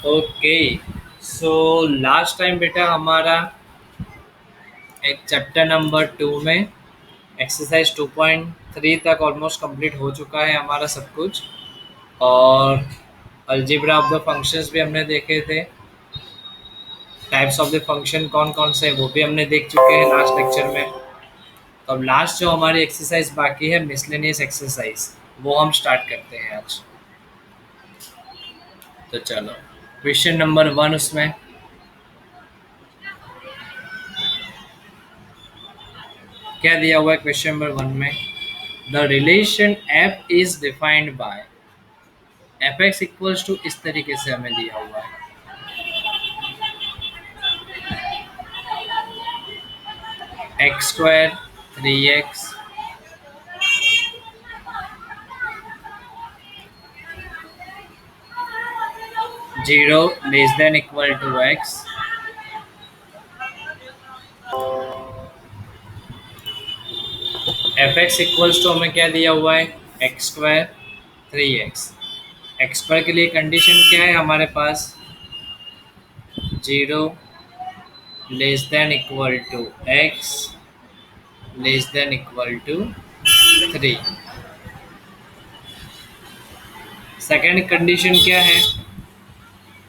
Okay. So last time बेटा हमारा एक चैप्टर नंबर 2 में एक्सरसाइज 2.3 तक ऑलमोस्ट कंप्लीट हो चुका है हमारा सब कुछ। और अलजेब्रा ऑफ द फंक्शंस भी हमने देखे थे। टाइप्स ऑफ द फंक्शन कौन कौन से हैं वो भी हमने देख चुके हैं लास्ट लेक्चर में। तो अब लास्ट जो हमारी एक्सरसाइज बाकी है मिसलेनियस एक्सरसाइज, वो हम स्टार्ट करते हैं आज। तो चलो, क्वेश्चन नंबर 1 उसमें क्या दिया हुआ है? क्वेश्चन नंबर 1 में the relation F is defined by F X equals to, इस तरीके से हमें दिया हुआ है। X square 3x 0 less than equal to x। F X equals to हमें क्या दिया हुआ है? X square 3x। X square के लिए कंडीशन क्या है हमारे पास? 0 less than equal to x less than equal to 3। Second condition क्या है?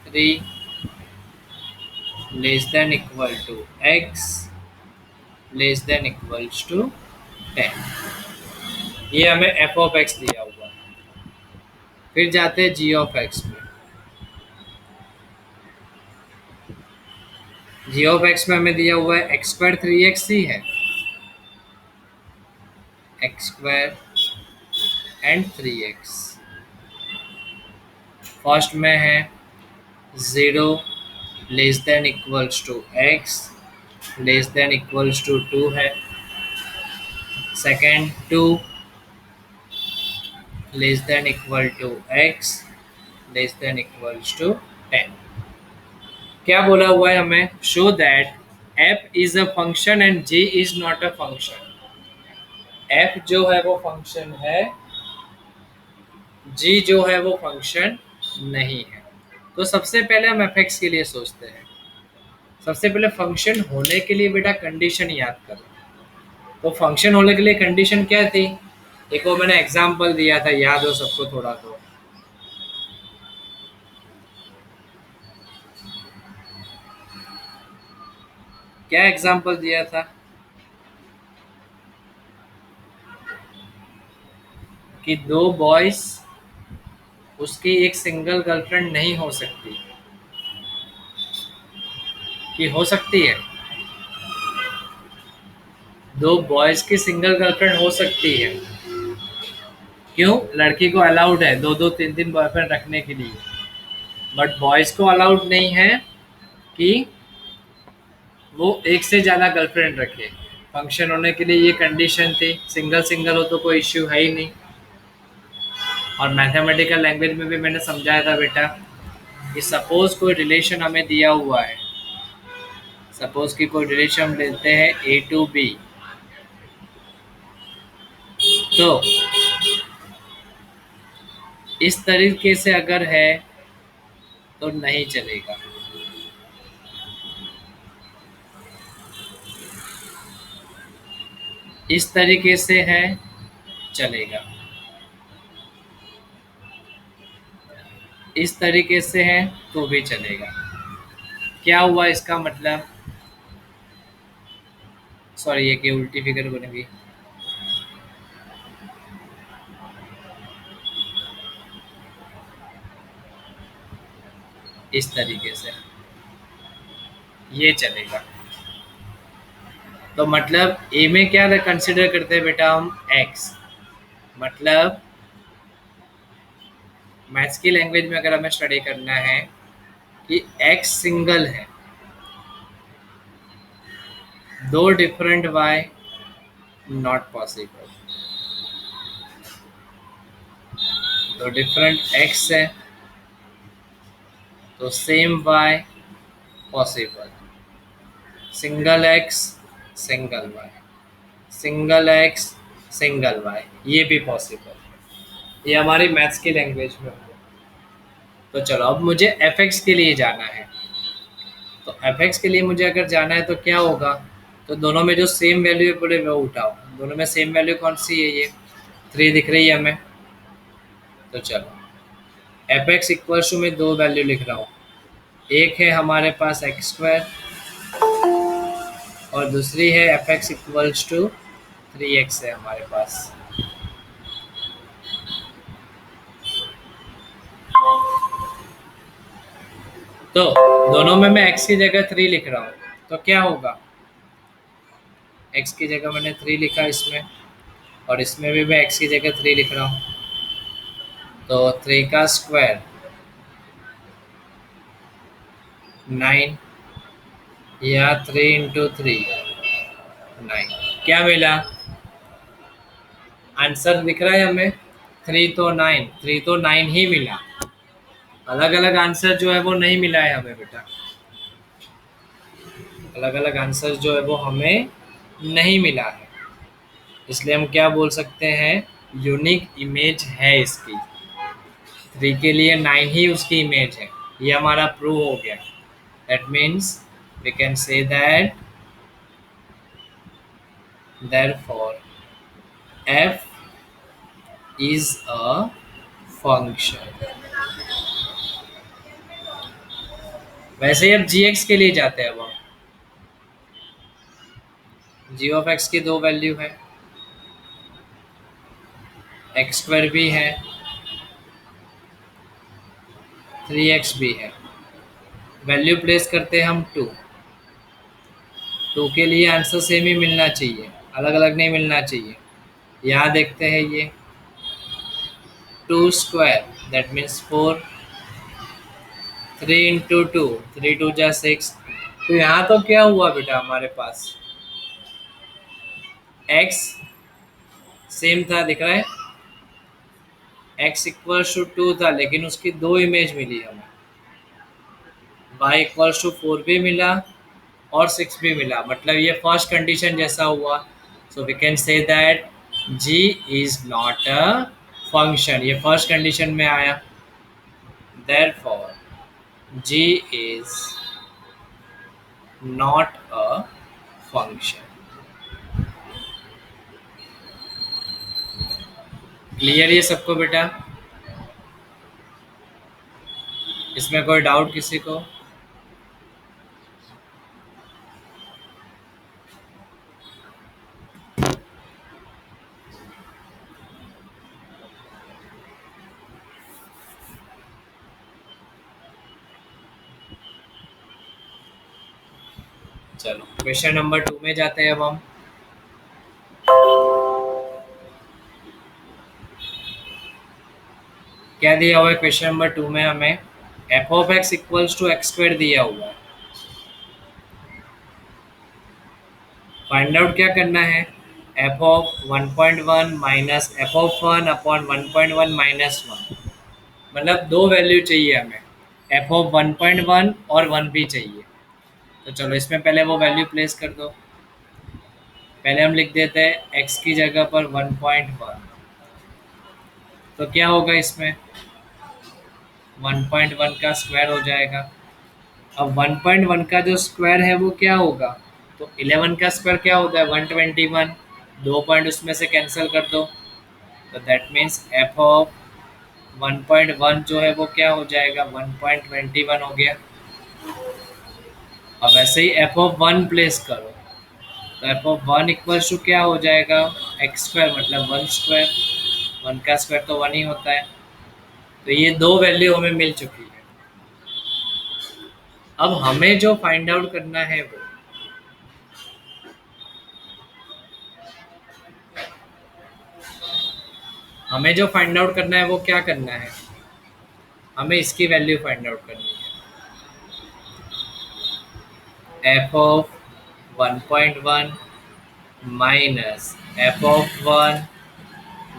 3 less than equal to x less than equals to 10। ये हमें एफ ऑफ एक्स दिया हुआ है। फिर जाते हैं जी ऑफ एक्स में। जी ऑफ एक्स में हमें दिया हुआ है एक्स स्क्वायर 3x ही है। X square and 3x। First में है 0 less than equals to x less than equals to 2 है। Second 2 less than equal to x less than equals to 10। क्या बोला हुआ है हमें? Show that f is a function and g is not a function. f जो है वो function है, g जो है वो फंक्शन नहीं है। तो सबसे पहले हम एफ एक्स के लिए सोचते हैं। सबसे पहले फंक्शन होने के लिए बेटा कंडीशन याद करो। तो फंक्शन होने के लिए कंडीशन क्या थी? एक वो मैंने एग्जांपल दिया था, याद हो सबको थोड़ा? तो क्या एग्जांपल दिया था? कि दो बॉयज, उसकी एक सिंगल गर्लफ्रेंड नहीं हो सकती। कि हो सकती है? दो बॉयज की सिंगल गर्लफ्रेंड हो सकती है। क्यों? लड़की को अलाउड है दो दो तीन तीन बॉयफ्रेंड रखने के लिए, बट बॉयज को अलाउड नहीं है कि वो एक से ज़्यादा गर्लफ्रेंड रखे। फंक्शन होने के लिए ये कंडीशन थी। सिंगल सिंगल हो तो कोई इश्यू है ही नहीं। और मैथमेटिकल लैंग्वेज में भी मैंने समझाया था बेटा कि सपोज कोई रिलेशन हमें दिया हुआ है। सपोज कि कोई रिलेशन हम लेते हैं ए टू बी, तो इस तरीके से अगर है तो नहीं चलेगा। इस तरीके से है, चलेगा। इस तरीके से है तो भी चलेगा। क्या हुआ इसका मतलब? सॉरी, ये कि उल्टी फिगर बनेगी। इस तरीके से ये चलेगा। तो मतलब ए में क्या कंसिडर करते हैं बेटा हम? एक्स। मतलब मैथ्स की लैंग्वेज में अगर हमें स्टडी करना है कि एक्स सिंगल है, दो डिफरेंट वाई नॉट पॉसिबल। दो डिफरेंट एक्स है तो same Y possible. Single X single Y, single X single Y, ये भी पॉसिबल। ये हमारी मैथ्स की लैंग्वेज में हो। तो चलो अब मुझे एफ एक्स के लिए जाना है। तो एफ एक्स के लिए मुझे अगर जाना है तो क्या होगा, तो दोनों में जो सेम वैल्यू है बोले वो उठाओ। दोनों में सेम वैल्यू कौन सी है, ये 3 दिख रही है हमें। तो चलो एफ एक्स इक्वल्स टू में दो वैल्यू लिख रहा हूँ। एक है हमारे पास एक्स स्क्वायर और दूसरी है F X equals to 3x है हमारे पास। तो दोनों में मैं x की जगह 3 लिख रहा हूँ, तो क्या होगा, x की जगह मैंने 3 लिखा इसमें, और इसमें भी मैं x की जगह 3 लिख रहा हूँ। तो 3 का स्क्वायर 9, या 3 इंटू 3 9। क्या मिला, आंसर दिख रहा है हमें 3 तो 9 ही मिला। अलग अलग आंसर जो है वो नहीं मिला है हमें बेटा, अलग अलग आंसर जो है वो हमें नहीं मिला है। इसलिए हम क्या बोल सकते हैं, यूनिक इमेज है इसकी। 3 के लिए 9 ही उसकी इमेज है, ये हमारा प्रूव हो गया। That means we can say that therefore f is a function। वैसे ही अब gx के लिए जाते हैं। अब हम g ऑफ x की दो वैल्यू है, एक्स स्क्वायर भी है, 3x भी है। वैल्यू प्लेस करते हैं हम 2। 2 के लिए आंसर सेम ही मिलना चाहिए, अलग अलग नहीं मिलना चाहिए। यहाँ देखते हैं ये 2 स्क्वायर दैट मीन्स 4, 3 इंटू 2 3 2 जा 6। तो यहाँ तो क्या हुआ बेटा, हमारे पास x सेम था, दिख रहा है x इक्वल टू 2 था, लेकिन उसकी दो इमेज मिली हमें, y इक्वल टू 4 भी मिला और 6 भी मिला। मतलब ये फर्स्ट कंडीशन जैसा हुआ। So we can say that g is not a function, ये फर्स्ट कंडीशन में आया। therefore g is not a function। Clear ये सबको बेटा, इसमें कोई डाउट किसी को? चलो क्वेश्चन नंबर 2 में जाते हैं अब हम। क्या दिया हुआ है क्वेश्चन नंबर 2 में हमें, F of x equals to X square दिया हुआ है। फाइंड आउट क्या करना है, F of 1.1 minus F of 1 upon 1.1 minus 1। मतलब दो वैल्यू चाहिए हमें, एफ ऑफ 1.1 और 1 भी चाहिए। तो चलो इसमें पहले वो वैल्यू प्लेस कर दो। पहले हम लिख देते हैं x की जगह पर 1.1। तो क्या होगा इसमें, 1.1 का स्क्वायर हो जाएगा। अब 1.1 का जो स्क्वायर है वो क्या होगा, तो 11 का स्क्वायर क्या होता है 121। दो पॉइंट उसमें से कैंसिल कर दो, तो दैट मीन्स एफ ऑफ 1.1 जो है वो क्या हो जाएगा 1.21 हो गया। अब ऐसे ही एफ ऑफ 1 प्लेस करो, तो एफ ऑफ 1 इक्वल टू क्या हो जाएगा एक्स स्क्वायर, मतलब 1 स्क्वायर। 1 का स्क्वायर तो 1 ही होता है। तो ये दो वैल्यू हमें मिल चुकी है। अब हमें जो फाइंड आउट करना है वो, हमें जो फाइंड आउट करना है वो क्या करना है, हमें इसकी वैल्यू फाइंड आउट करनी है। F of 1.1 minus F of 1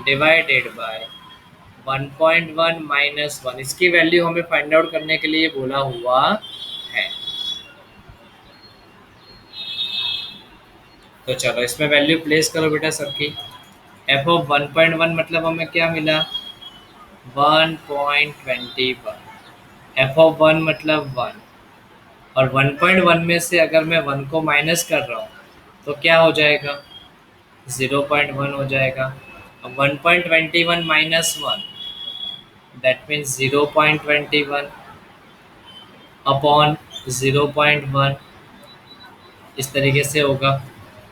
divided by 1.1 minus 1, इसकी वैल्यू हमें फाइंड आउट करने के लिए बोला हुआ है। तो चलो इसमें वैल्यू प्लेस करो बेटा सबकी। एफ ऑफ 1.1 मतलब हमें क्या मिला 1.21, एफ ऑफ वन मतलब वन, और 1.1 में से अगर मैं वन को माइनस कर रहा हूँ तो क्या हो जाएगा, 0.1 हो जाएगा। अब 1.21 minus one, that means 0.21 upon 0.1, इस तरीके से होगा।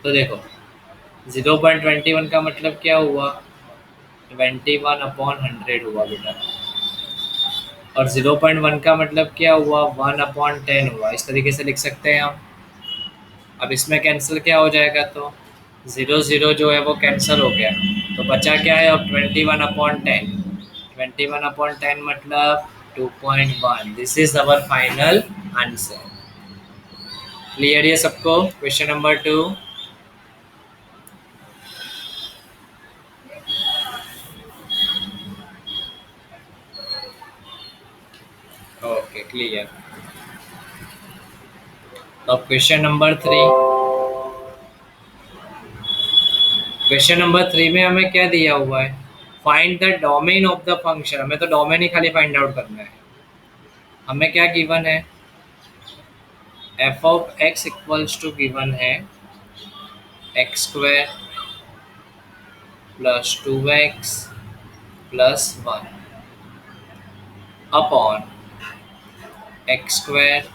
तो देखो 0.21 का मतलब क्या हुआ, 21/100 हुआ बेटा, और 0.1 का मतलब क्या हुआ, 1/10 हुआ। इस तरीके से लिख सकते हैं हम। अब इसमें कैंसिल क्या हो जाएगा, तो ज़ीरो ज़ीरो जो है वो कैंसिल हो गया, तो बचा क्या है अब, 21/10। 21/10 मतलब 2.1। This is our final answer. Clear ये सबको, क्वेश्चन नंबर 2। Okay clear. तो क्वेश्चन नंबर 3, क्वेश्चन नंबर 3 में हमें क्या दिया हुआ है, find the domain of the function. हमें तो डोमेन ही खाली फाइंड आउट करना है। हमें क्या गिवन है, F of x equals to given है x square plus 2x plus 1 upon x square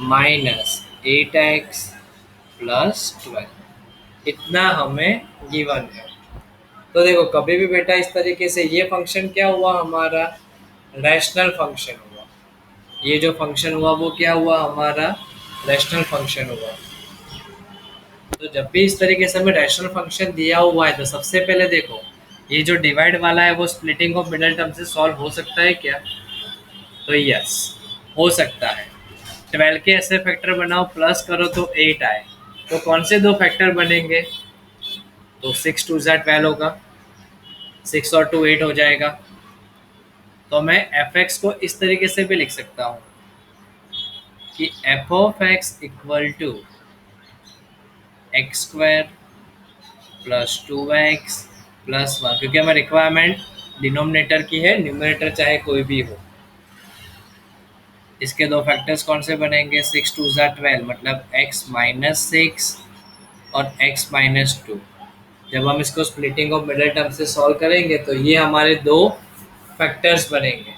minus 8x plus 12, इतना हमें गिवन है। तो देखो कभी भी बेटा इस तरीके से ये फंक्शन क्या हुआ हमारा, रैशनल फंक्शन हुआ। ये जो फंक्शन हुआ वो क्या हुआ हमारा, रैशनल फंक्शन हुआ। तो जब भी इस तरीके से हमें रैशनल फंक्शन दिया हुआ है तो सबसे पहले देखो ये जो डिवाइड वाला है वो स्प्लिटिंग ऑफ मिडल टर्म से सॉल्व हो सकता है क्या, तो यस हो सकता है। 12 के ऐसे फैक्टर बनाओ, प्लस करो तो 8 आए, तो कौन से दो फैक्टर बनेंगे, तो 6 2 12 होगा, 6 और 2 8 हो जाएगा। तो मैं एफ एक्स को इस तरीके से भी लिख सकता हूँ कि F of X equal to X square plus 2x plus 1, क्योंकि हमें रिक्वायरमेंट डिनोमिनेटर की है, न्यूमरेटर चाहे कोई भी हो। इसके दो फैक्टर्स कौन से बनेंगे, 6 2 12 मतलब x माइनस 6 और x माइनस 2। जब हम इसको स्प्लिटिंग ऑफ मिडल टर्म से सॉल्व करेंगे तो ये हमारे दो फैक्टर्स बनेंगे।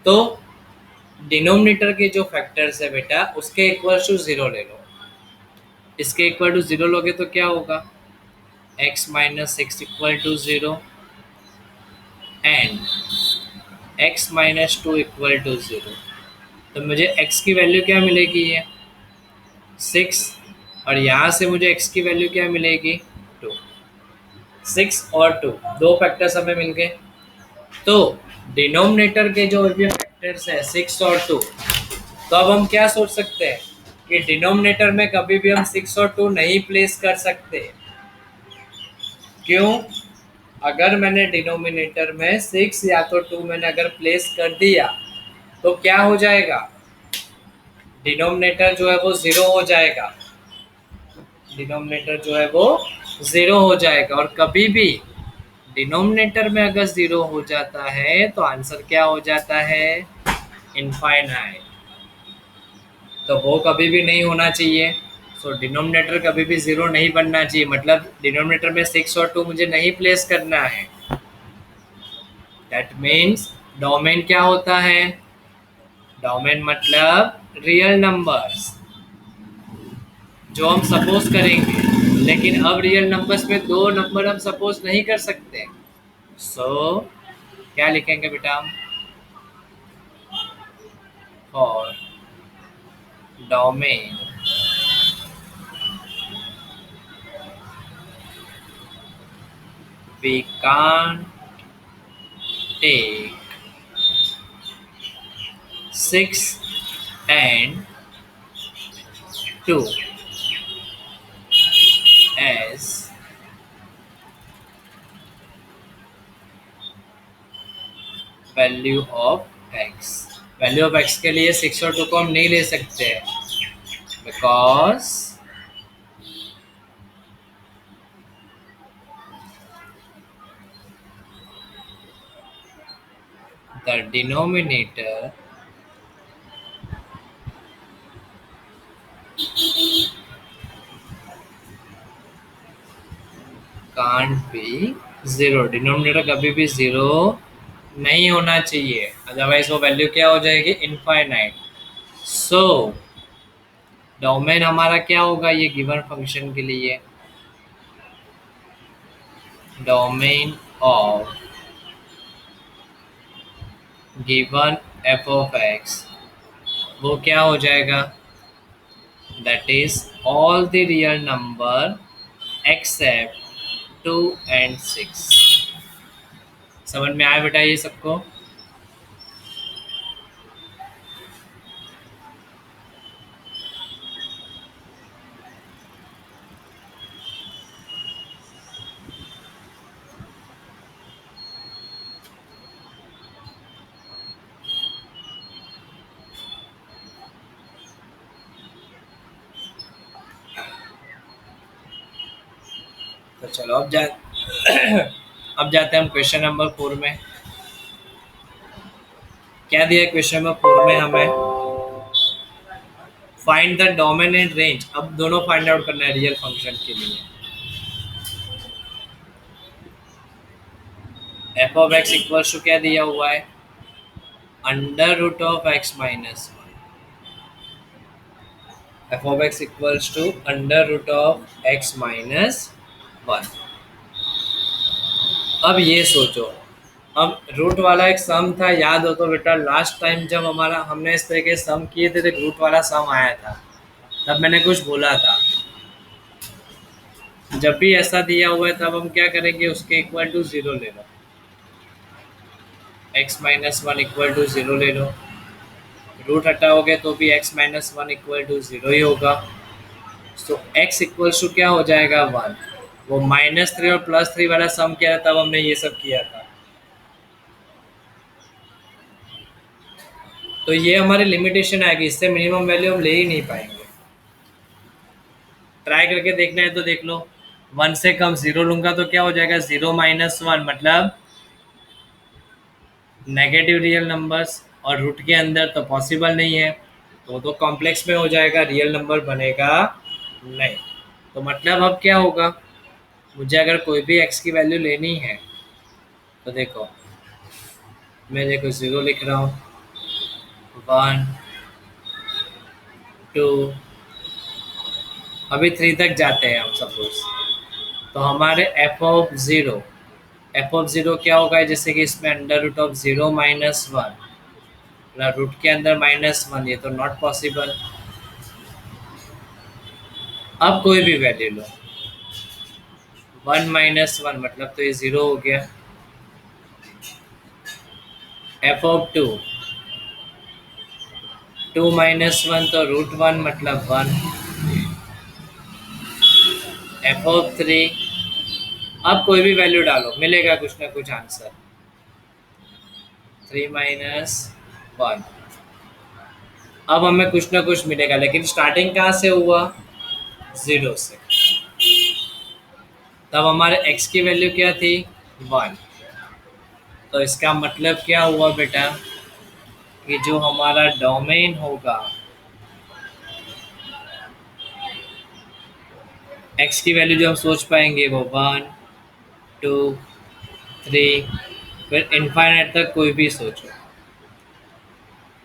तो डिनोमिनेटर के जो फैक्टर्स है बेटा उसके इक्वल टू 0 ले लो। इसके इक्वल टू 0 लोगे तो क्या होगा, x minus 6 equal to 0 and x minus 2 equal to 0। तो मुझे x की वैल्यू क्या मिलेगी, ये 6, और यहाँ से मुझे x की वैल्यू क्या मिलेगी, 2। 6 और 2 दो फैक्टर्स हमें मिल गए। तो डिनोमिनेटर के जो भी फैक्टर्स है 6 और 2, तो अब हम क्या सोच सकते हैं कि डिनोमिनेटर में कभी भी हम 6 और 2 नहीं प्लेस कर सकते। क्यों, अगर मैंने डिनोमिनेटर में 6 या तो 2 मैंने अगर प्लेस कर दिया तो क्या हो जाएगा, डिनोमिनेटर जो है वो 0 हो जाएगा। डिनोमिनेटर जो है वो 0 हो जाएगा, और कभी भी डिनोमिनेटर में अगर 0 हो जाता है तो आंसर क्या हो जाता है, इनफाइनाइट। तो वो कभी भी नहीं होना चाहिए। सो डिनोमिनेटर कभी भी 0 नहीं बनना चाहिए, मतलब डिनोमिनेटर में 6 और 2 मुझे नहीं प्लेस करना है। दैट मीन्स डोमेन क्या होता है, डोमेन मतलब रियल नंबर्स जो हम सपोज करेंगे, लेकिन अब रियल नंबर्स में दो नंबर हम सपोज नहीं कर सकते। सो क्या लिखेंगे बेटा हम, for domain we can't take 6 and 2 as value of X. Value of X के लिए 6 और 2 को हम नहीं ले सकते, because the denominator can't be zero. Denominator कभी भी जीरो नहीं होना चाहिए, अदरवाइज वो वैल्यू क्या हो जाएगी, इनफाइनाइट. सो डोमेन हमारा क्या होगा ये गिवन फंक्शन के लिए, domain of given F of x, वो क्या हो जाएगा, that is all the real number except 2 and 6. समझ में आया बेटा ये सबको? तो चलो अब अब जाते हैं हम क्वेश्चन नंबर 4 में. क्या दिया है क्वेश्चन नंबर 4 में हमें, फाइंड द डोमिनेंट रेंज. अब दोनों फाइंड आउट करना है रियल फंक्शन के लिए. F of X equal to क्या दिया हुआ है, under root of x minus one. F of x equals to under root of x minus one. अब ये सोचो, अब रूट वाला एक सम था, याद हो तो बेटा लास्ट टाइम जब हमारा हमने इस तरह के सम किए थे तो रूट वाला सम आया था, तब मैंने कुछ बोला था, जब भी ऐसा दिया हुआ है तब हम क्या करेंगे, उसके इक्वल टू जीरो ले लो, x minus one equal to zero ले लो. रूट हटाओगे तो भी x minus one equal to zero ही होगा. सो एक्स इक्वल टू क्या हो जाएगा, वन. वो -3 और +3 वाला सम किया था तब हमने ये सब किया था. तो ये हमारी लिमिटेशन आएगी, इससे मिनिमम वैल्यू हम ले ही नहीं पाएंगे. ट्राई करके देखना है तो देख लो, वन से कम जीरो लूंगा तो क्या हो जाएगा, जीरो माइनस वन मतलब नेगेटिव रियल नंबर्स, और रूट के अंदर तो पॉसिबल नहीं है, तो कॉम्प्लेक्स में हो जाएगा, रियल नंबर बनेगा नहीं. तो मतलब अब क्या होगा, मुझे अगर कोई भी एक्स की वैल्यू लेनी है तो देखो, मैं देखो ज़ीरो लिख रहा हूँ, वन, टू, अभी थ्री तक जाते हैं हम सपोज. तो हमारे एफ ऑफ ज़ीरो क्या होगा, जैसे कि इसमें under root of zero minus one, root के अंदर माइनस वन, ये तो नॉट पॉसिबल. अब कोई भी वैल्यू लो, वन माइनस वन मतलब तो ये ज़ीरो हो गया. F of two, two minus one तो रूट वन मतलब वन. एफ ऑफ थ्री, अब कोई भी वैल्यू डालो मिलेगा कुछ ना कुछ आंसर, थ्री माइनस वन. अब हमें कुछ ना कुछ मिलेगा, लेकिन स्टार्टिंग कहाँ से हुआ, ज़ीरो से. तब हमारे x की वैल्यू क्या थी, वन. तो इसका मतलब क्या हुआ बेटा, कि जो हमारा डोमेन होगा, x की वैल्यू जो हम सोच पाएंगे वो वन, टू, थ्री, फिर इनफाइनाइट तक कोई भी सोचो,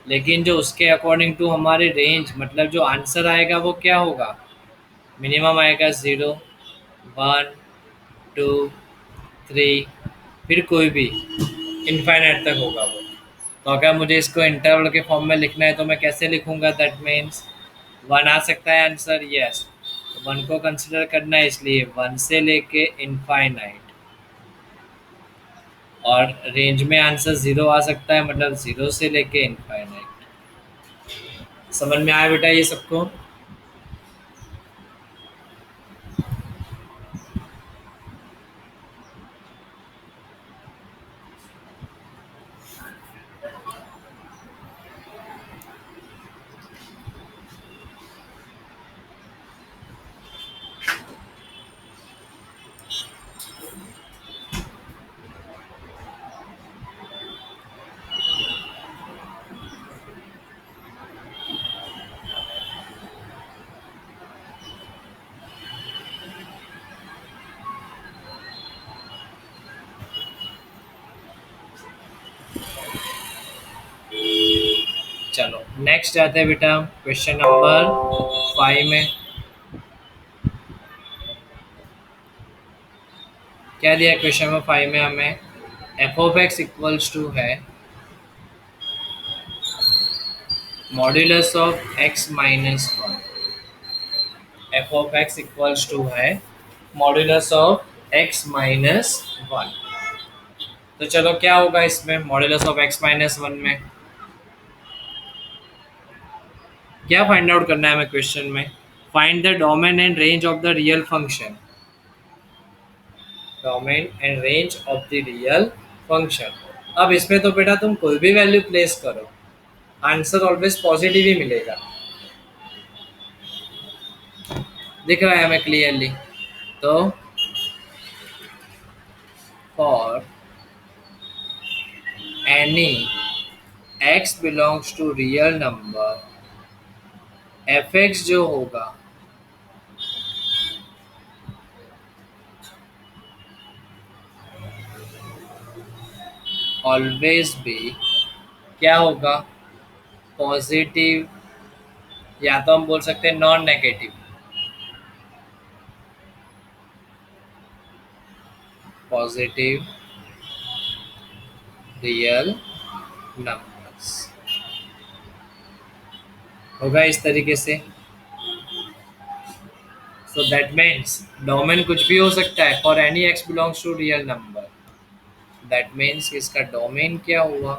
लेकिन जो उसके अकॉर्डिंग टू हमारे रेंज, मतलब जो आंसर आएगा वो क्या होगा, मिनिमम आएगा ज़ीरो, वन, टू, थ्री, फिर कोई भी इनफाइनाइट तक होगा वो. तो अगर मुझे इसको इंटरवल के फॉर्म में लिखना है तो मैं कैसे लिखूंगा, दैट मीन्स वन आ सकता है आंसर, यस. तो वन को कंसिडर करना है, इसलिए वन से लेके इनफाइनाइट, और रेंज में आंसर ज़ीरो आ सकता है, मतलब ज़ीरो से लेके इनफाइनाइट. समझ में आया बेटा ये सबको? नेक्स्ट आते हैं बेटा क्वेश्चन नंबर 5 में। क्या दिया क्वेश्चन नंबर 5 में हमें? F of x equals to है modulus of x minus one. F of x equals to है modulus of x minus one. तो चलो क्या होगा इसमें modulus of x minus one में? क्या फाइंड आउट करना है हमें क्वेश्चन में? Find the domain and range of the real function. Domain and range of the real function. अब इसमें तो बेटा तुम कोई भी वैल्यू प्लेस करो, आंसर ऑलवेज पॉजिटिव ही मिलेगा। दिख रहा है हमें क्लियरली? तो for any x belongs to real number, F X जो होगा ऑलवेज भी क्या होगा? पॉजिटिव, या तो हम बोल सकते हैं non negative. Positive real numbers होगा इस तरीके से। सो दैट मीन्स डोमेन कुछ भी हो सकता है for any X belongs to real number. That means इसका डोमेन क्या हुआ?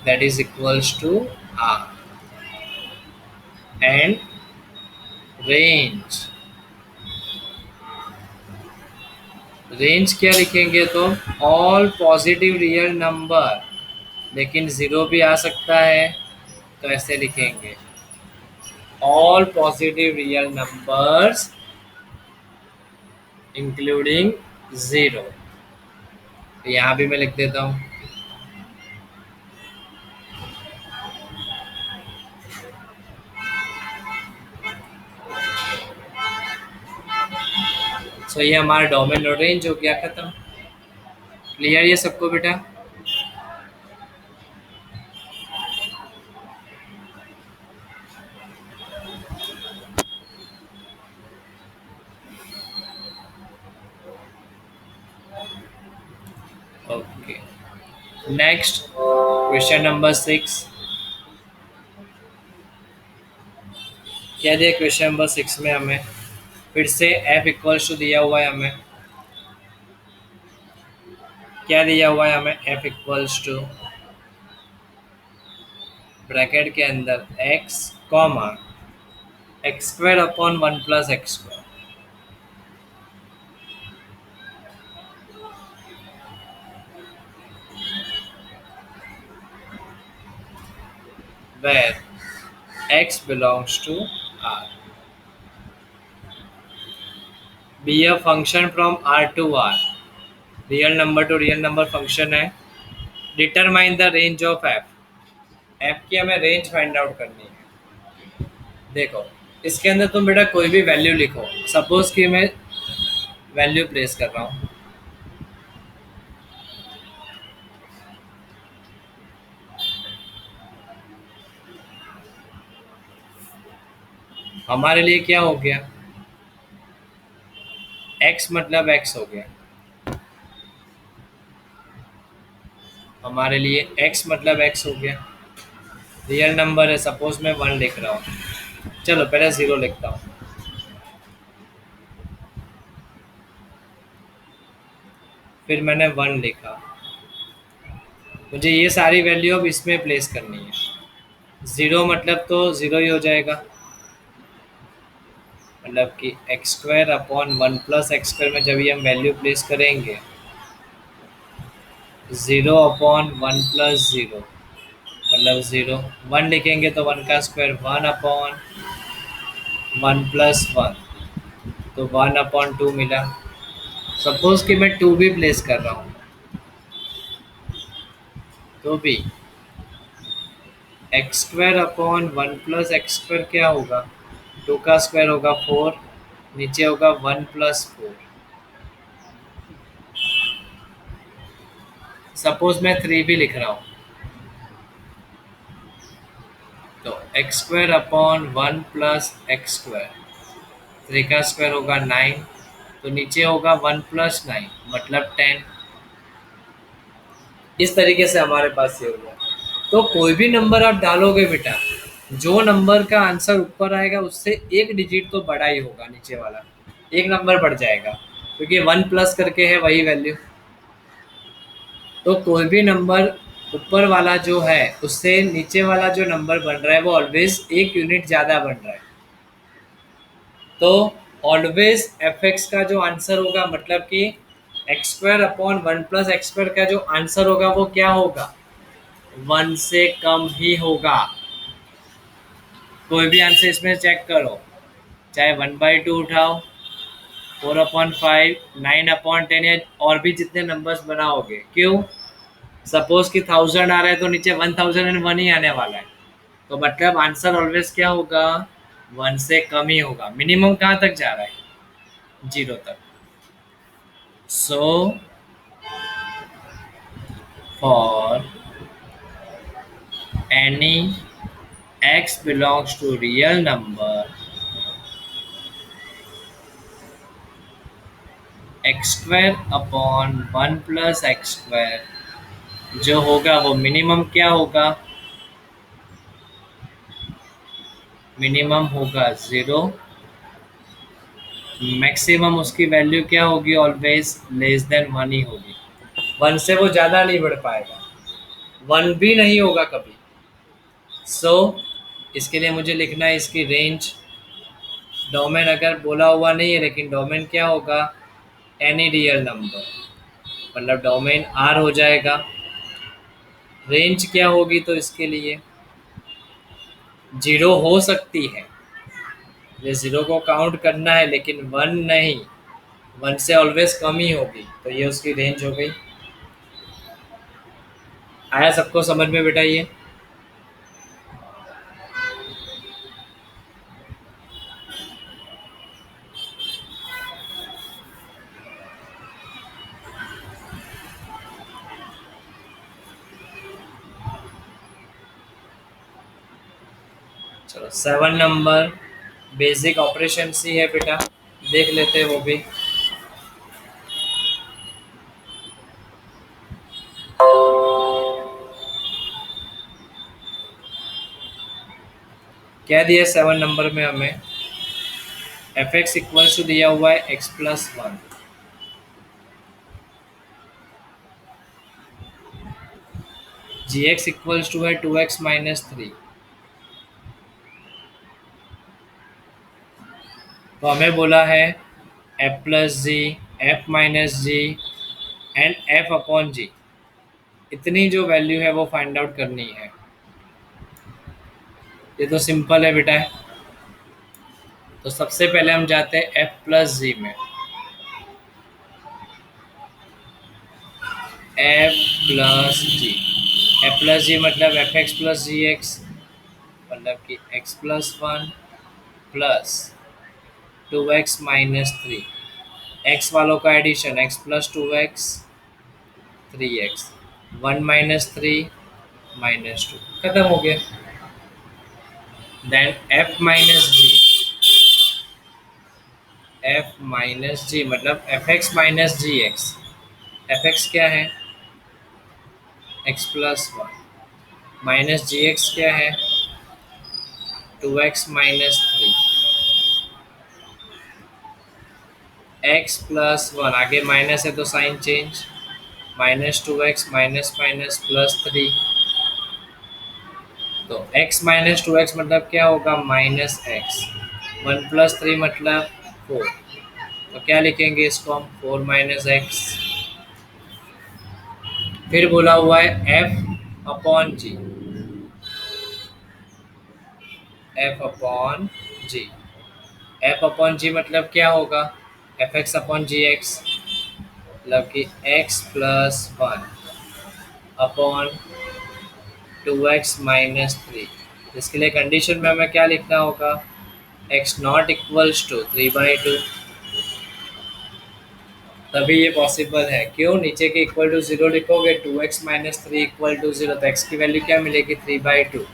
That is equals to R. And range, range क्या लिखेंगे तो ऑल पॉजिटिव रियल नंबर, लेकिन ज़ीरो भी आ सकता है तो ऐसे लिखेंगे all positive real numbers including zero. तो यहाँ भी मैं लिख देता हूँ सो ये हमारा डोमेन और रेंज हो गया खत्म। क्लियर ये सबको बेटा? Okay, next question number 6। क्या दिया क्वेश्चन नंबर 6 में हमें? फिर से f इक्वल्स टू दिया हुआ है हमें। क्या दिया हुआ है हमें? f इक्वल्स टू ब्रैकेट के अंदर x comma x square upon one plus x square, where x belongs to R. Be a function from R to R. Real number to real number function है। Determine the range of f। f की हमें range find out करनी है। देखो इसके अंदर तुम बेटा कोई भी वैल्यू लिखो। सपोज कि मैं वैल्यू प्लेस कर रहा हूँ, हमारे लिए क्या हो गया? x मतलब x हो गया हमारे लिए, x मतलब x हो गया। रियल नंबर है, सपोज मैं 1 लिख रहा हूँ। चलो पहले 0 लिखता हूँ, फिर मैंने 1 लिखा। मुझे ये सारी वैल्यू अब इसमें प्लेस करनी है। 0 मतलब तो 0 ही हो जाएगा, मतलब कि x square upon one plus x square में जब ये हम वैल्यू प्लेस करेंगे 0 अपॉन वन प्लस 0 मतलब 0। 1 लिखेंगे तो 1 का square 1 upon one plus one, तो 1 अपॉन 2 मिला। सपोज कि मैं 2 भी प्लेस कर रहा हूँ तो भी x square upon one plus x square क्या होगा? 2 का स्क्वायर होगा 4, नीचे होगा 1 प्लस 4। सपोज मैं 3 भी लिख रहा हूँ, तो एक्स स्क्वायर अपॉन 1 + x², 3 का स्क्वायर होगा 9, तो नीचे होगा 1 + 9 मतलब 10। इस तरीके से हमारे पास ये हो गया। तो कोई भी नंबर आप डालोगे बेटा, जो नंबर का आंसर ऊपर आएगा उससे एक डिजिट तो बड़ा ही होगा, नीचे वाला एक नंबर बढ़ जाएगा, क्योंकि 1+ करके है वही वैल्यू। तो कोई भी नंबर ऊपर वाला जो है उससे नीचे वाला जो नंबर बन रहा है वो ऑलवेज एक यूनिट ज़्यादा बन रहा है। तो ऑलवेज एफ एक्स का जो आंसर होगा, मतलब कि x² अपॉन 1 + x² का जो आंसर होगा वो क्या होगा, 1 से कम ही होगा। कोई भी आंसर इसमें चेक करो, चाहे 1/2 उठाओ, 4/5, 9/10 या और भी जितने नंबर्स बनाओगे। क्यों? सपोज कि 1000 आ रहा है तो नीचे 1001 ही आने वाला है, तो मतलब आंसर ऑलवेज क्या होगा, 1 से कम ही होगा। मिनिमम कहाँ तक जा रहा है, 0 तक। So for any x belongs to real number, x² upon 1 + x², जो होगा वो मिनिमम क्या होगा, मिनिमम होगा 0, मैक्सिमम उसकी वैल्यू क्या होगी, ऑलवेज लेस देन 1 ही होगी। 1 से वो ज़्यादा नहीं बढ़ पाएगा, 1 भी नहीं होगा कभी। सो इसके लिए मुझे लिखना है इसकी रेंज। डोमेन अगर बोला हुआ नहीं है, लेकिन डोमेन क्या होगा, एनी रियल नंबर, मतलब डोमेन आर हो जाएगा। रेंज क्या होगी, तो इसके लिए 0 हो सकती है, ये 0 को काउंट करना है, लेकिन 1 नहीं, 1 से ऑलवेज कम ही होगी, तो ये उसकी रेंज हो गई। आया सबको समझ में बेटा ये? चलो 7 नंबर, बेसिक ऑपरेशन सी है बेटा, देख लेते हैं वो भी। क्या दिया 7 नंबर में हमें, एफ एक्स इक्वल टू दिया हुआ है x+1, ji x equal to है 2x-3। तो हमें बोला है f+g, f-g एंड f/g, इतनी जो वैल्यू है वो फाइंड आउट करनी है। ये तो सिंपल है बेटा। तो सबसे पहले हम जाते हैं f+g में, f+g, f+g मतलब f(x+gx), मतलब कि x+1 प्लस 2x-3, x वालों का एडिशन, x+2x 3x, 1-3 -2, खत्म हो गया। देन f-g मतलब f(x-gx), f(x) क्या है, x+1, माइनस gx क्या है, 2x-3, x+1, आगे माइनस है तो साइन चेंज, -2x -+3, तो x-2x मतलब क्या होगा, -x, 1+3 मतलब 4, तो क्या लिखेंगे इसको हम, 4 - x। फिर बोला हुआ है f/g, f/g, f/g मतलब क्या होगा, f(x/gx), मतलब कि x+1 अपॉन 2x-3। इसके लिए कंडीशन में हमें क्या लिखना होगा, x नॉट इक्वल्स टू 3/2, तभी ये पॉसिबल है। क्यों? नीचे के इक्वल टू जीरो लिखोगे, 2x-3 इक्वल टू जीरो, तो x की वैल्यू क्या मिलेगी? 3/2।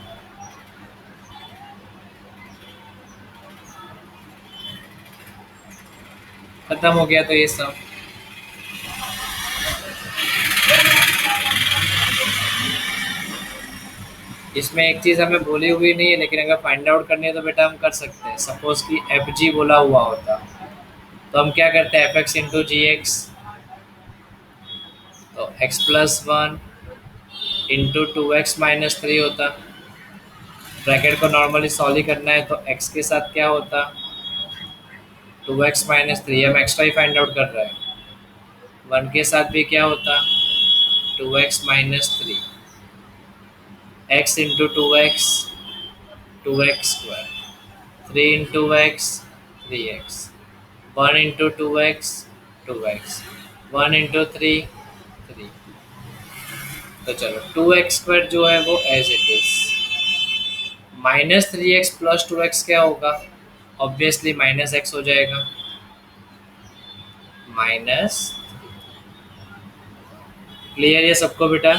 खत्म हो गया तो ये सब। इसमें एक चीज हमें बोली हुई नहीं है, लेकिन अगर फाइंड आउट करनी है तो बेटा हम कर सकते हैं। सपोज कि एफ जी बोला हुआ होता, तो हम क्या करते हैं? एफ एक्स इंटू जी एक्स, तो x+1 इंटू 2x-3 होता। ब्रैकेट को नॉर्मली सॉल्व ही करना है, तो x के साथ क्या होता? 2x-3, हम एक्स्ट्रा ही फाइंड आउट कर रहे हैं। 1 के साथ भी क्या होता? 2x-3, x into 2x, 2x², 3 into x, 3x, 1 into 2x, 2x, 1 into 3, 3। तो चलो 2x² जो है वो as it is. -3x plus 2x क्या होगा? ऑब्वियसली -x हो जाएगा। माइनस, क्लियर ये सबको बेटा?